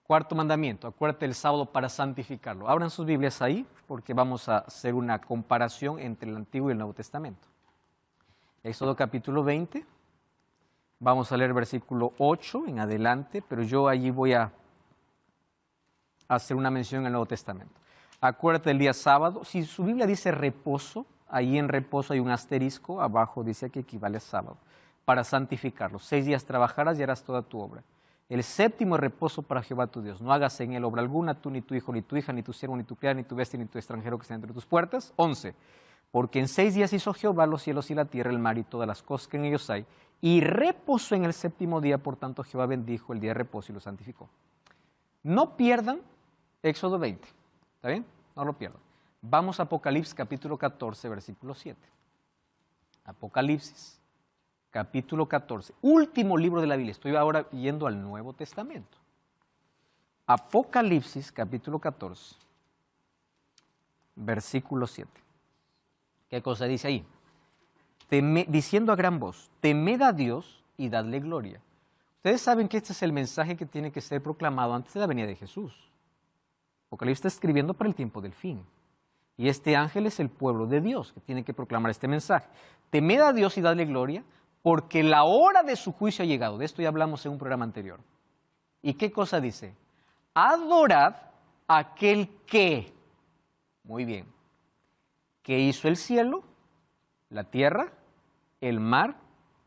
A: Cuarto mandamiento, acuérdate el sábado para santificarlo. Abran sus Biblias ahí porque vamos a hacer una comparación entre el Antiguo y el Nuevo Testamento. Éxodo capítulo 20, vamos a leer versículo 8 en adelante, pero yo allí voy a hacer una mención en el Nuevo Testamento. Acuérdate del día sábado. Si su Biblia dice reposo, ahí en reposo hay un asterisco, abajo dice que equivale a sábado, para santificarlo. 6 días trabajarás y harás toda tu obra. El séptimo es reposo para Jehová tu Dios. No hagas en él obra alguna, tú, ni tu hijo, ni tu hija, ni tu siervo, ni tu criada, ni tu bestia, ni tu extranjero que está entre tus puertas. 11. Porque en 6 días hizo Jehová los cielos y la tierra, el mar y todas las cosas que en ellos hay, y reposó en el séptimo día, por tanto Jehová bendijo el día de reposo y lo santificó. No pierdan Éxodo 20, ¿está bien? No lo pierdan. Vamos a Apocalipsis capítulo 14, versículo 7. Apocalipsis capítulo 14, último libro de la Biblia. Estoy ahora yendo al Nuevo Testamento. Apocalipsis capítulo 14, versículo 7. ¿Qué cosa dice ahí? Diciendo a gran voz, temed a Dios y dadle gloria. Ustedes saben que este es el mensaje que tiene que ser proclamado antes de la venida de Jesús. Apocalipsis está escribiendo para el tiempo del fin. Y este ángel es el pueblo de Dios que tiene que proclamar este mensaje. Temed a Dios y dadle gloria, porque la hora de su juicio ha llegado. De esto ya hablamos en un programa anterior. ¿Y qué cosa dice? Adorad a aquel que, muy bien, que hizo el cielo, la tierra, el mar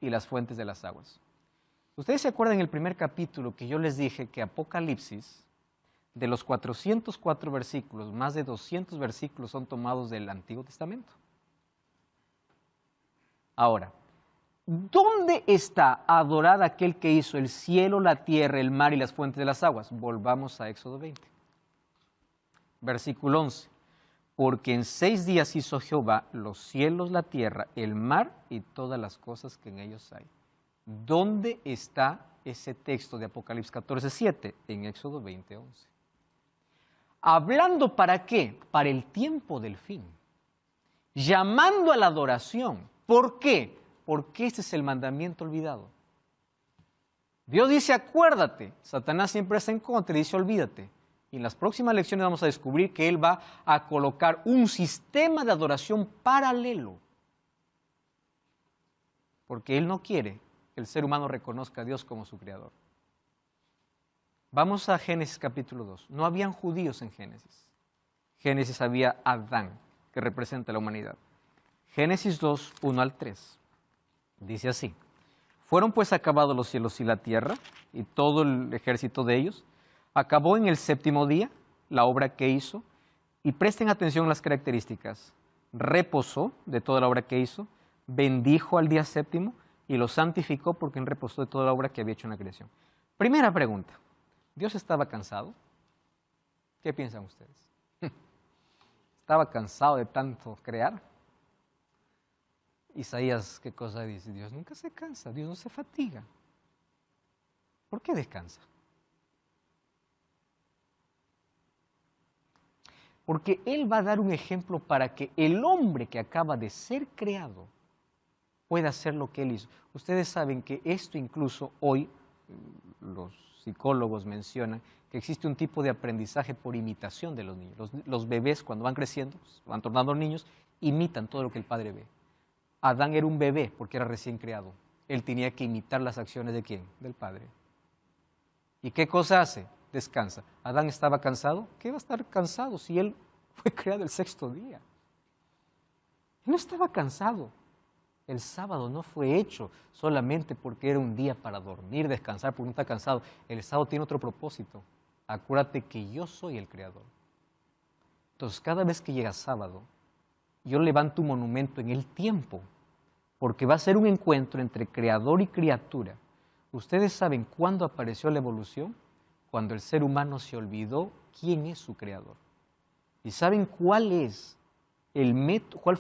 A: y las fuentes de las aguas. Ustedes se acuerdan en el primer capítulo que yo les dije que Apocalipsis, de los 404 versículos, más de 200 versículos son tomados del Antiguo Testamento. Ahora, ¿dónde está adorado aquel que hizo el cielo, la tierra, el mar y las fuentes de las aguas? Volvamos a Éxodo 20. Versículo 11. Porque en 6 días hizo Jehová los cielos, la tierra, el mar y todas las cosas que en ellos hay. ¿Dónde está ese texto de Apocalipsis 14:7? En Éxodo 20:11. Hablando para qué? Para el tiempo del fin. Llamando a la adoración. ¿Por qué? Porque este es el mandamiento olvidado. Dios dice, acuérdate. Satanás siempre está en contra y dice, olvídate. Y en las próximas lecciones vamos a descubrir que Él va a colocar un sistema de adoración paralelo. Porque Él no quiere que el ser humano reconozca a Dios como su creador. Vamos a Génesis capítulo 2. No habían judíos en Génesis. Génesis había Adán, que representa a la humanidad. Génesis 2, 1 al 3. Dice así. Fueron pues acabados los cielos y la tierra, y todo el ejército de ellos. Acabó en el 7º día la obra que hizo, y presten atención a las características. Reposó de toda la obra que hizo, bendijo al día 7º, y lo santificó porque él reposó de toda la obra que había hecho en la creación. Primera pregunta. ¿Dios estaba cansado? ¿Qué piensan ustedes? ¿Estaba cansado de tanto crear? Isaías, ¿qué cosa dice? Dios nunca se cansa, Dios no se fatiga. ¿Por qué descansa? Porque Él va a dar un ejemplo para que el hombre que acaba de ser creado pueda hacer lo que Él hizo. Ustedes saben que esto incluso hoy, los psicólogos mencionan que existe un tipo de aprendizaje por imitación de los niños. Los bebés cuando van creciendo, van tornando niños, imitan todo lo que el padre ve. Adán era un bebé porque era recién creado. Él tenía que imitar las acciones ¿de quién? Del padre. ¿Y qué cosa hace? Descansa. ¿Adán estaba cansado? ¿Qué va a estar cansado si él fue creado el 6º día? Él no estaba cansado. El sábado no fue hecho solamente porque era un día para dormir, descansar, porque no está cansado. El sábado tiene otro propósito. Acuérdate que yo soy el creador. Entonces, cada vez que llega sábado, yo levanto un monumento en el tiempo, porque va a ser un encuentro entre creador y criatura. ¿Ustedes saben cuándo apareció la evolución? Cuando el ser humano se olvidó quién es su creador. ¿Y saben cuál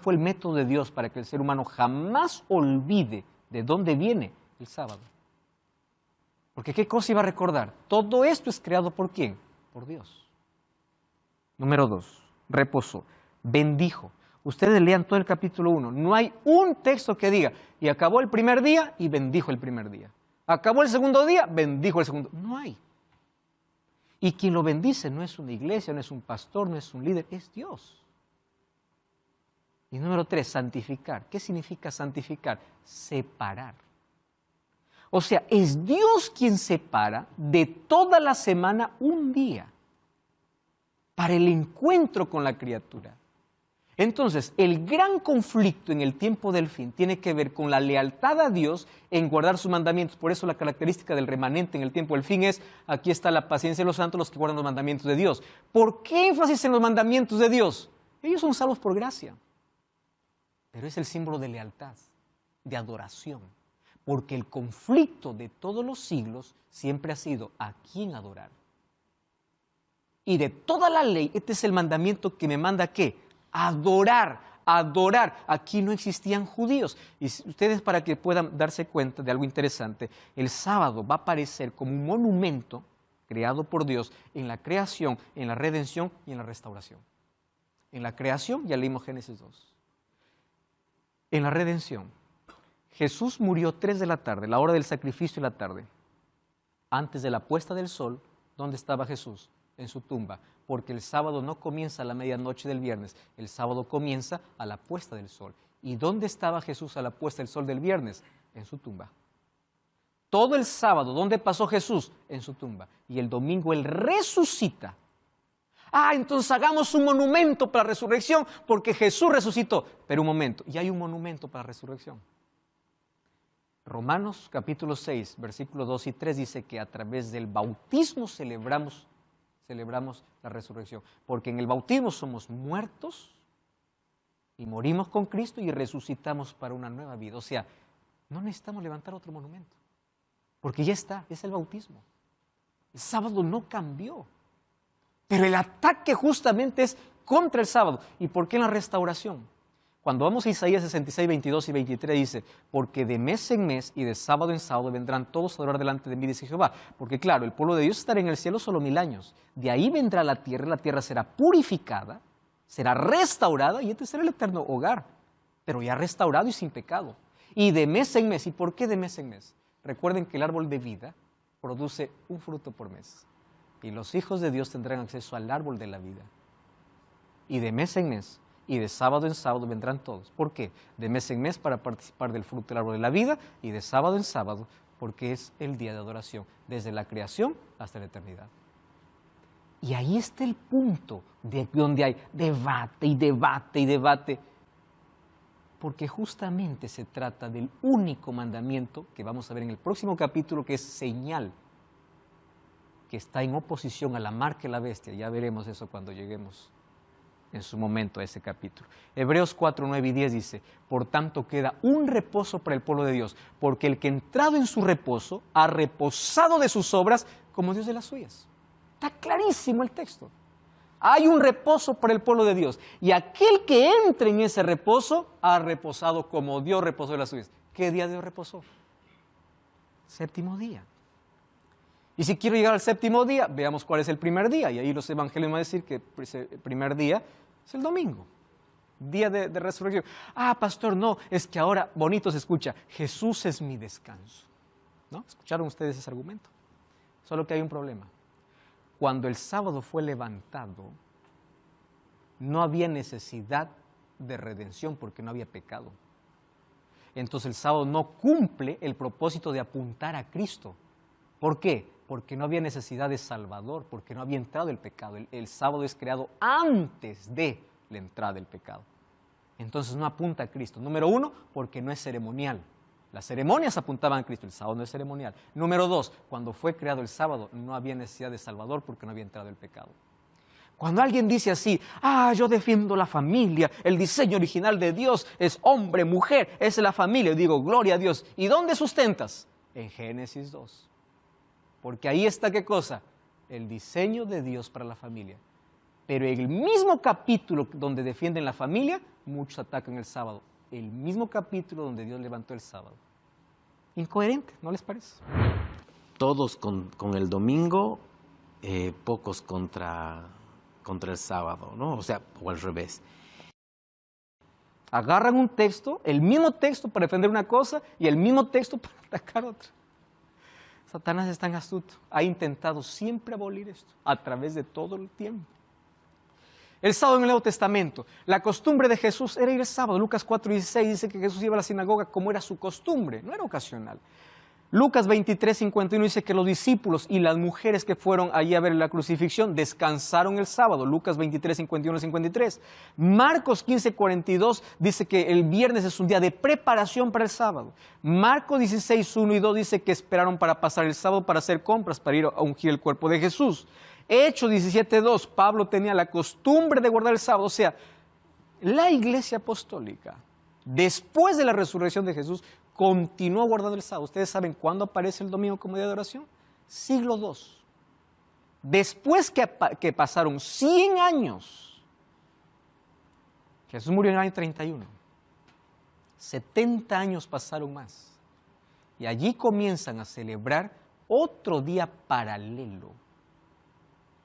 A: fue el método de Dios para que el ser humano jamás olvide de dónde viene? El sábado. Porque ¿qué cosa iba a recordar? Todo esto es creado ¿por quién? Por Dios. Número 2, reposó, bendijo. Ustedes lean todo el capítulo 1. No hay un texto que diga, y acabó el primer día y bendijo el primer día. Acabó el segundo día, bendijo el segundo. No hay. Y quien lo bendice no es una iglesia, no es un pastor, no es un líder, es Dios. Y número 3, santificar. ¿Qué significa santificar? Separar. O sea, es Dios quien separa de toda la semana un día para el encuentro con la criatura. Entonces, el gran conflicto en el tiempo del fin tiene que ver con la lealtad a Dios en guardar sus mandamientos. Por eso la característica del remanente en el tiempo del fin es, aquí está la paciencia de los santos, los que guardan los mandamientos de Dios. ¿Por qué énfasis en los mandamientos de Dios? Ellos son salvos por gracia. Pero es el símbolo de lealtad, de adoración. Porque el conflicto de todos los siglos siempre ha sido a quién adorar. Y de toda la ley, este es el mandamiento que me manda ¿a qué? Adorar, adorar. Aquí no existían judíos. Y ustedes, para que puedan darse cuenta de algo interesante, el sábado va a aparecer como un monumento creado por Dios en la creación, en la redención y en la restauración. En la creación, ya leímos Génesis 2. En la redención, Jesús murió 3 de la tarde, la hora del sacrificio de la tarde. Antes de la puesta del sol, ¿dónde estaba Jesús? En su tumba, porque el sábado no comienza a la medianoche del viernes, el sábado comienza a la puesta del sol. ¿Y dónde estaba Jesús a la puesta del sol del viernes? En su tumba. Todo el sábado, ¿dónde pasó Jesús? En su tumba. Y el domingo Él resucita. Entonces hagamos un monumento para la resurrección, porque Jesús resucitó. Pero un momento, ya hay un monumento para la resurrección. Romanos capítulo 6, versículos 2 y 3 dice que a través del bautismo celebramos la resurrección, porque en el bautismo somos muertos y morimos con Cristo y resucitamos para una nueva vida. O sea, no necesitamos levantar otro monumento, porque ya está, es el bautismo. El sábado no cambió, pero el ataque justamente es contra el sábado. ¿Y por qué en la restauración? Cuando vamos a Isaías 66, 22 y 23 dice, porque de mes en mes y de sábado en sábado vendrán todos a adorar delante de mí, dice Jehová. Porque claro, el pueblo de Dios estará en el cielo solo 1000 años. De ahí vendrá la tierra será purificada, será restaurada y este será el eterno hogar, pero ya restaurado y sin pecado. Y de mes en mes, ¿y por qué de mes en mes? Recuerden que el árbol de vida produce un fruto por mes. Y los hijos de Dios tendrán acceso al árbol de la vida. Y de mes en mes y de sábado en sábado vendrán todos. ¿Por qué? De mes en mes para participar del fruto del árbol de la vida y de sábado en sábado porque es el día de adoración, desde la creación hasta la eternidad. Y ahí está el punto de donde hay debate y debate y debate, porque justamente se trata del único mandamiento que vamos a ver en el próximo capítulo, que es señal, que está en oposición a la marca de la bestia. Ya veremos eso cuando lleguemos en su momento a ese capítulo. Hebreos 4, 9 y 10 dice, por tanto queda un reposo para el pueblo de Dios, porque el que entrado en su reposo ha reposado de sus obras como Dios de las suyas. Está clarísimo el texto. Hay un reposo para el pueblo de Dios, y aquel que entre en ese reposo ha reposado como Dios reposó de las suyas. ¿Qué día Dios reposó? Séptimo día. Y si quiero llegar al séptimo día, veamos cuál es el primer día. Y ahí los evangelios van a decir que el primer día es el domingo, día de resurrección. Ah, pastor, no, es que ahora bonito se escucha, Jesús es mi descanso. ¿No? ¿Escucharon ustedes ese argumento? Solo que hay un problema. Cuando el sábado fue levantado, no había necesidad de redención porque no había pecado. Entonces el sábado no cumple el propósito de apuntar a Cristo. ¿Por qué? Porque no había necesidad de Salvador, porque no había entrado el pecado. El sábado es creado antes de la entrada del pecado. Entonces no apunta a Cristo. Número uno, porque no es ceremonial. Las ceremonias apuntaban a Cristo, el sábado no es ceremonial. Número dos, cuando fue creado el sábado no había necesidad de Salvador porque no había entrado el pecado. Cuando alguien dice así, yo defiendo la familia, el diseño original de Dios es hombre, mujer, es la familia, yo digo, gloria a Dios. ¿Y dónde sustentas? En Génesis 2. Porque ahí está, ¿qué cosa? El diseño de Dios para la familia. Pero en el mismo capítulo donde defienden la familia, muchos atacan el sábado. El mismo capítulo donde Dios levantó el sábado. Incoherente, ¿no les parece?
B: Todos con el domingo, pocos contra el sábado, ¿no? O sea, o al revés.
A: Agarran un texto, el mismo texto para defender una cosa y el mismo texto para atacar otra. Satanás es tan astuto, ha intentado siempre abolir esto a través de todo el tiempo. El sábado en el Nuevo Testamento, la costumbre de Jesús era ir el sábado. Lucas 4:16 dice que Jesús iba a la sinagoga como era su costumbre, no era ocasional. Lucas 23:51 dice que los discípulos y las mujeres que fueron allí a ver la crucifixión descansaron el sábado. Lucas 23:51-53. Marcos 15:42 dice que el viernes es un día de preparación para el sábado. Marcos 16:1 y 2 dice que esperaron para pasar el sábado para hacer compras, para ir a ungir el cuerpo de Jesús. Hechos 17:2, Pablo tenía la costumbre de guardar el sábado. O sea, la iglesia apostólica, después de la resurrección de Jesús, continuó guardando el sábado. ¿Ustedes saben cuándo aparece el domingo como día de adoración? Siglo II. Después que pasaron 100 años, Jesús murió en el año 31. 70 años pasaron más. Y allí comienzan a celebrar otro día paralelo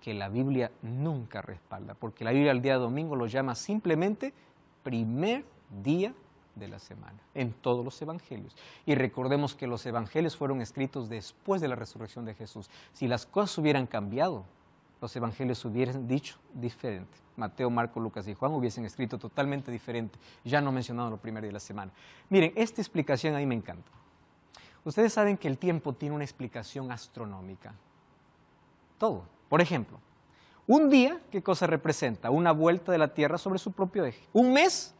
A: que la Biblia nunca respalda, porque la Biblia el día domingo lo llama simplemente primer día de la semana, en todos los evangelios. Y recordemos que los evangelios fueron escritos después de la resurrección de Jesús. Si las cosas hubieran cambiado, los evangelios hubieran dicho diferente. Mateo, Marcos, Lucas y Juan hubiesen escrito totalmente diferente, ya no mencionado el primer día de la semana. Miren, esta explicación a mí me encanta. Ustedes saben que el tiempo tiene una explicación astronómica. Todo. Por ejemplo, un día, ¿qué cosa representa? Una vuelta de la Tierra sobre su propio eje. Un mes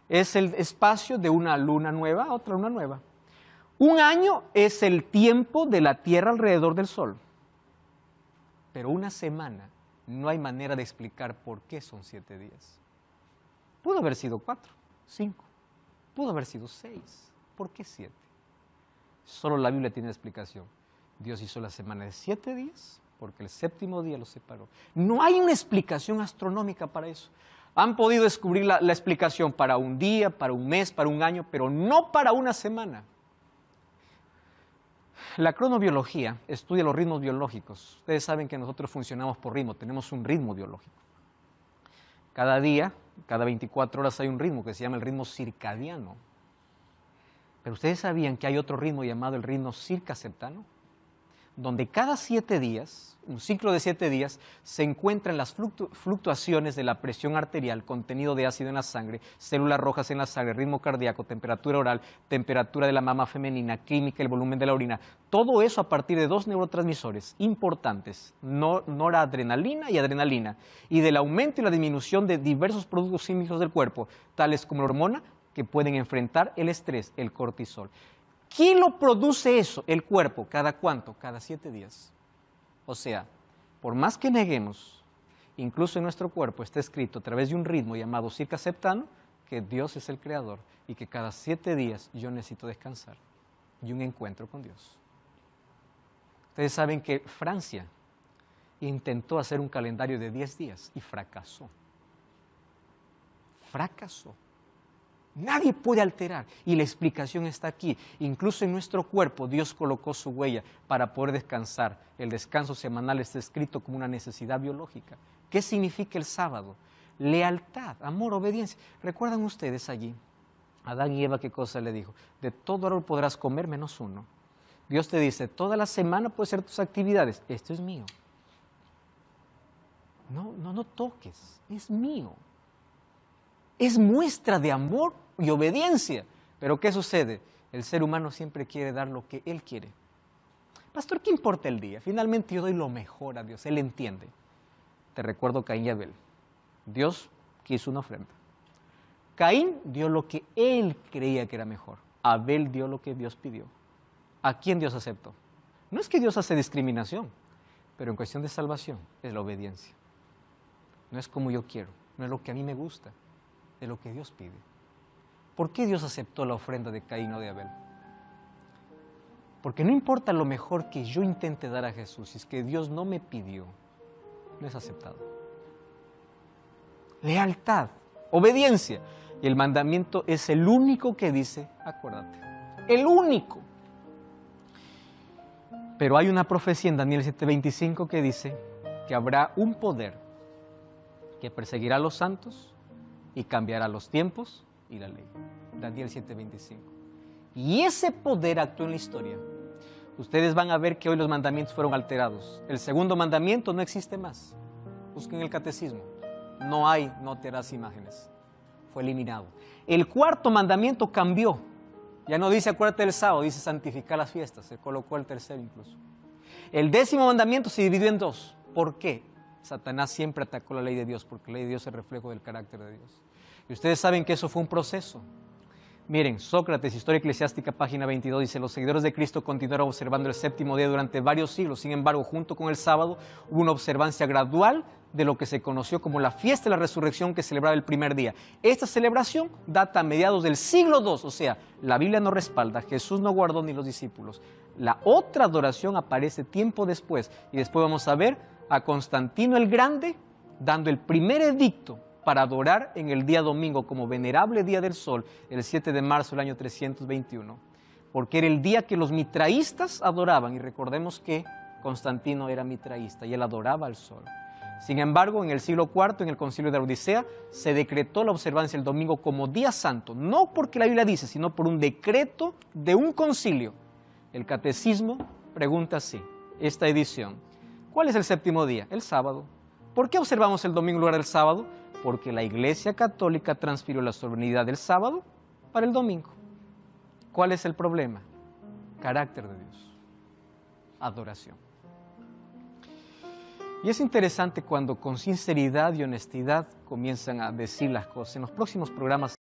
A: es el espacio de una luna nueva a otra luna nueva. Un año es el tiempo de la Tierra alrededor del Sol. Pero una semana no hay manera de explicar por qué son 7 días. Pudo haber sido 4. 5. Pudo haber sido 6. ¿Por qué 7? Solo la Biblia tiene explicación. Dios hizo la semana de 7 días porque el séptimo día lo separó. No hay una explicación astronómica para eso. Han podido descubrir la explicación para un día, para un mes, para un año, pero no para una semana. La cronobiología estudia los ritmos biológicos. Ustedes saben que nosotros funcionamos por ritmo, tenemos un ritmo biológico. Cada día, cada 24 horas hay un ritmo que se llama el ritmo circadiano. Pero ustedes sabían que hay otro ritmo llamado el ritmo circaseptano, donde cada 7 días, un ciclo de 7 días, se encuentran las fluctuaciones de la presión arterial, contenido de ácido en la sangre, células rojas en la sangre, ritmo cardíaco, temperatura oral, temperatura de la mama femenina, química, el volumen de la orina. Todo eso a partir de 2 neurotransmisores importantes, noradrenalina y adrenalina, y del aumento y la disminución de diversos productos químicos del cuerpo, tales como la hormona, que pueden enfrentar el estrés, el cortisol. ¿Quién lo produce eso? El cuerpo. ¿Cada cuánto? Cada 7 días. O sea, por más que neguemos, incluso en nuestro cuerpo está escrito a través de un ritmo llamado circaseptano que Dios es el creador y que cada 7 días yo necesito descansar y un encuentro con Dios. Ustedes saben que Francia intentó hacer un calendario de 10 días y fracasó. Fracasó. Nadie puede alterar y la explicación está aquí. Incluso en nuestro cuerpo Dios colocó su huella para poder descansar. El descanso semanal está escrito como una necesidad biológica. ¿Qué significa el sábado? Lealtad, amor, obediencia. ¿Recuerdan ustedes allí? Adán y Eva, ¿qué cosa le dijo? De todo árbol podrás comer menos uno. Dios te dice, toda la semana puedes hacer tus actividades. Esto es mío. No toques, es mío. Es muestra de amor y obediencia. Pero ¿qué sucede? El ser humano siempre quiere dar lo que él quiere. Pastor, ¿qué importa el día? Finalmente yo doy lo mejor a Dios, Él entiende. Te recuerdo Caín y Abel. Dios quiso una ofrenda. Caín dio lo que él creía que era mejor. Abel dio lo que Dios pidió. ¿A quién Dios aceptó? No es que Dios hace discriminación, pero en cuestión de salvación es la obediencia. No es como yo quiero, no es lo que a mí me gusta, es lo que Dios pide. ¿Por qué Dios aceptó la ofrenda de Caín o de Abel? Porque no importa lo mejor que yo intente dar a Jesús, si es que Dios no me pidió, no es aceptado. Lealtad, obediencia. Y el mandamiento es el único que dice, acuérdate. El único. Pero hay una profecía en Daniel 7:25 que dice que habrá un poder que perseguirá a los santos y cambiará los tiempos y la ley. Daniel 7:25. Y ese poder actuó en la historia. Ustedes van a ver que hoy los mandamientos fueron alterados. El segundo mandamiento no existe más. Busquen el catecismo. No hay, no te harás imágenes. Fue eliminado. El cuarto mandamiento cambió. Ya no dice acuérdate del sábado, dice santificar las fiestas. Se colocó el tercero incluso. El 10º mandamiento se dividió en 2. ¿Por qué? Satanás siempre atacó la ley de Dios, porque la ley de Dios es el reflejo del carácter de Dios. Y ustedes saben que eso fue un proceso. Miren, Sócrates, Historia Eclesiástica, página 22, dice, los seguidores de Cristo continuaron observando el séptimo día durante varios siglos. Sin embargo, junto con el sábado, hubo una observancia gradual de lo que se conoció como la fiesta de la resurrección que celebraba el primer día. Esta celebración data a mediados del siglo II, o sea, la Biblia no respalda, Jesús no guardó ni los discípulos. La otra adoración aparece tiempo después, y después vamos a ver a Constantino el Grande dando el primer edicto para adorar en el día domingo como venerable día del sol, el 7 de marzo del año 321, porque era el día que los mitraístas adoraban, y recordemos que Constantino era mitraísta y él adoraba al sol. Sin embargo, en el siglo IV, en el concilio de la Odisea, se decretó la observancia del domingo como día santo, no porque la Biblia dice, sino por un decreto de un concilio. El catecismo pregunta así, esta edición, ¿cuál es el séptimo día? El sábado. ¿Por qué observamos el domingo en lugar del sábado? Porque la Iglesia Católica transfirió la solemnidad del sábado para el domingo. ¿Cuál es el problema? Carácter de Dios. Adoración. Y es interesante cuando con sinceridad y honestidad comienzan a decir las cosas. En los próximos programas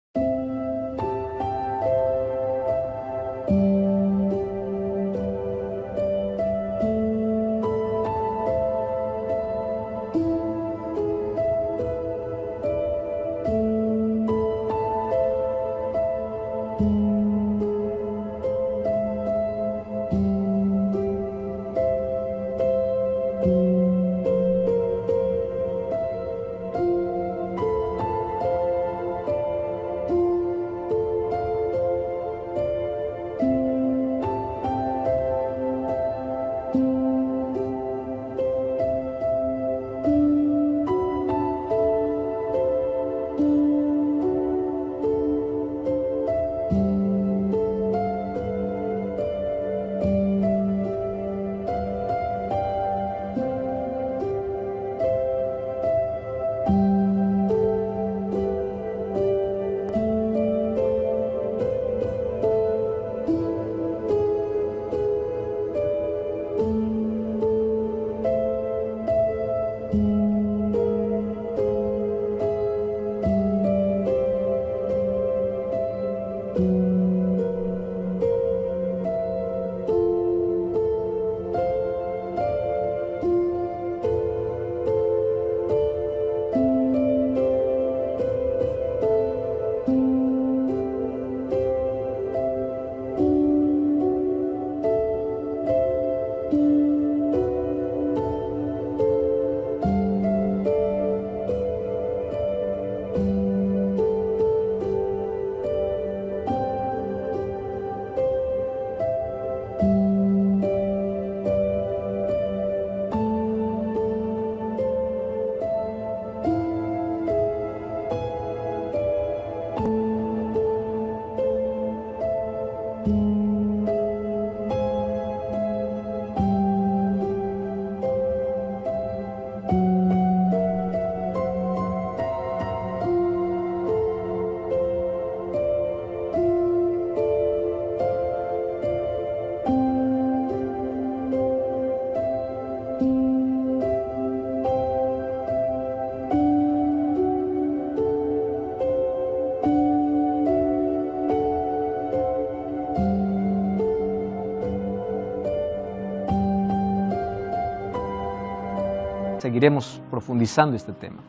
A: seguiremos profundizando este tema.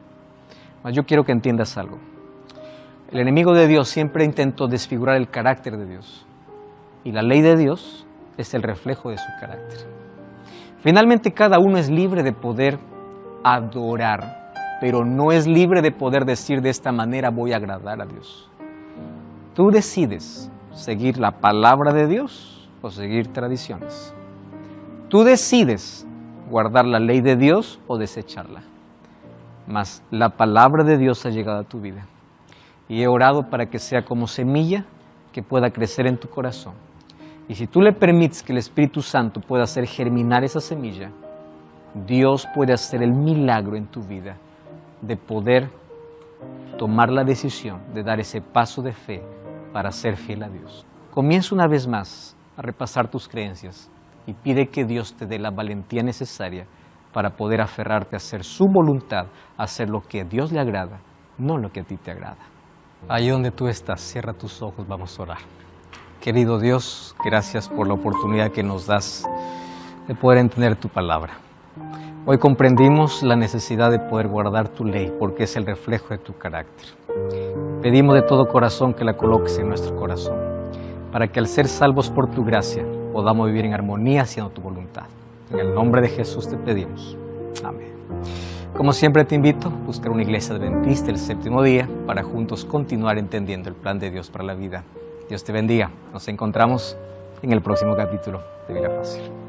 A: Mas yo quiero que entiendas algo. El enemigo de Dios siempre intentó desfigurar el carácter de Dios. Y la ley de Dios es el reflejo de su carácter. Finalmente, cada uno es libre de poder adorar, pero no es libre de poder decir de esta manera voy a agradar a Dios. Tú decides seguir la palabra de Dios o seguir tradiciones. Tú decides guardar la ley de Dios o desecharla. Mas la palabra de Dios ha llegado a tu vida. Y he orado para que sea como semilla que pueda crecer en tu corazón. Y si tú le permites que el Espíritu Santo pueda hacer germinar esa semilla, Dios puede hacer el milagro en tu vida de poder tomar la decisión de dar ese paso de fe para ser fiel a Dios. Comienza una vez más a repasar tus creencias y pide que Dios te dé la valentía necesaria para poder aferrarte a hacer su voluntad, a hacer lo que a Dios le agrada, no lo que a ti te agrada. Ahí donde tú estás, cierra tus ojos, vamos a orar. Querido Dios, gracias por la oportunidad que nos das de poder entender tu palabra. Hoy comprendimos la necesidad de poder guardar tu ley porque es el reflejo de tu carácter. Pedimos de todo corazón que la coloques en nuestro corazón para que al ser salvos por tu gracia podamos vivir en armonía haciendo tu voluntad. En el nombre de Jesús te pedimos. Amén. Como siempre te invito a buscar una iglesia adventista el séptimo día para juntos continuar entendiendo el plan de Dios para la vida. Dios te bendiga. Nos encontramos en el próximo capítulo de Biblia Fácil.